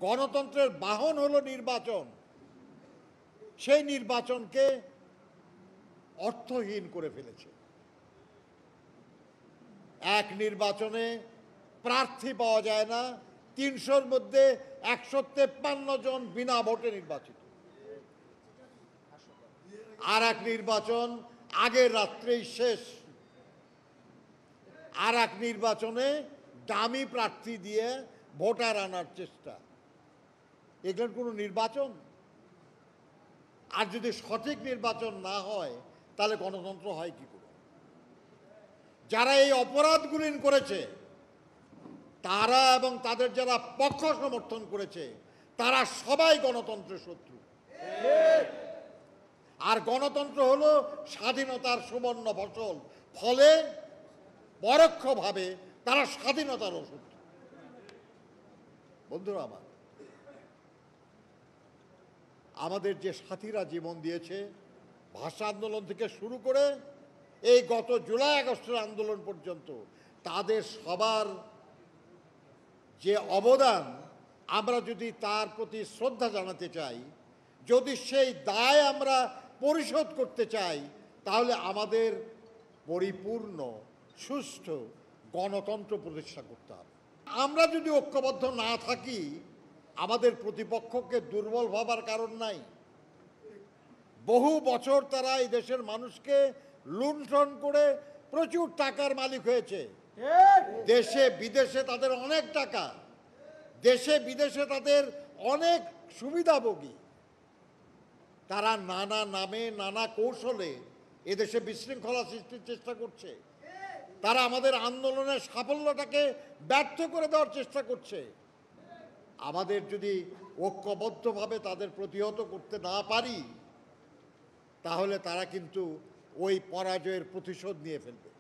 গণতন্ত্রের বাহন হলো নির্বাচন, সেই নির্বাচনকে অর্থহীন করে ফেলেছে। এক নির্বাচনে প্রার্থী পাওয়া যায় না, ৩০০-র মধ্যে ১৫৩ জন বিনা ভোটে নির্বাচিত। আর এক নির্বাচন আগের রাত্রেই শেষ। আর এক নির্বাচনে দামি প্রার্থী দিয়ে ভোটার আনার চেষ্টা। এগুলোর কোনো নির্বাচন? আর যদি সঠিক নির্বাচন না হয় তাহলে গণতন্ত্র হয় কি করে? যারা এই অপরাধগুলি করেছে তারা এবং তাদের যারা পক্ষ সমর্থন করেছে তারা সবাই গণতন্ত্রের শত্রু। আর গণতন্ত্র হলো স্বাধীনতার সুবর্ণ ফসল, ফলে পরোক্ষভাবে তারা স্বাধীনতারও শত্রু। বন্ধুরা আমার, আমাদের যে সাথীরা জীবন দিয়েছে ভাষা আন্দোলন থেকে শুরু করে এই গত জুলাই আগস্টের আন্দোলন পর্যন্ত, তাদের সবার যে অবদান, আমরা যদি তার প্রতি শ্রদ্ধা জানাতে চাই, যদি সেই দায় আমরা পরিশোধ করতে চাই, তাহলে আমাদের পরিপূর্ণ সুষ্ঠু গণতন্ত্র প্রতিষ্ঠা করতে হবে। আমরা যদি ঐক্যবদ্ধ না থাকি, আমাদের প্রতিপক্ষকে দুর্বল ভাবার কারণ নাই। বহু বছর তারা এই দেশের মানুষকে লুণ্ঠন করে প্রচুর টাকার মালিক হয়েছে। দেশে বিদেশে তাদের অনেক টাকা, দেশে বিদেশে তাদের অনেক সুবিধাভোগী। তারা নানা নামে নানা কৌশলে এদেশে বিশৃঙ্খলা সৃষ্টির চেষ্টা করছে। তারা আমাদের আন্দোলনের সাফল্যটাকে ব্যর্থ করে দেওয়ার চেষ্টা করছে। আমাদের যদি ঐক্যবদ্ধভাবে তাদের প্রতিহত করতে না পারি, তাহলে তারা কিন্তু ওই পরাজয়ের প্রতিশোধ নিয়ে ফেলবে।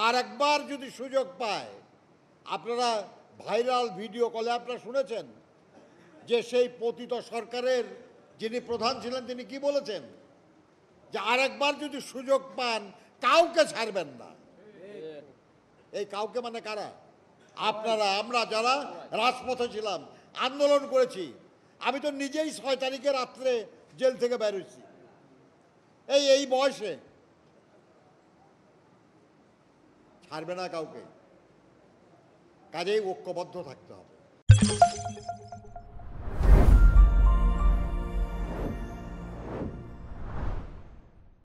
আর একবার যদি সুযোগ পায়, আপনারা ভাইরাল ভিডিও কলে আপনারা শুনেছেন যে সেই পতিত সরকারের যিনি প্রধান ছিলেন তিনি কি বলেছেন, যে আরেকবার যদি সুযোগ পান কাউকে ছাড়বেন না। এই কাউকে মানে কারা? আপনারা, আমরা যারা রাজপথে ছিলাম, আন্দোলন করেছি। আমি তো নিজেই ৬ তারিখে রাত্রে জেল থেকে বের হয়েছি এই বয়সে। ছাড়বে না কাউকে, কাজেই ঐক্যবদ্ধ থাকতে হবে।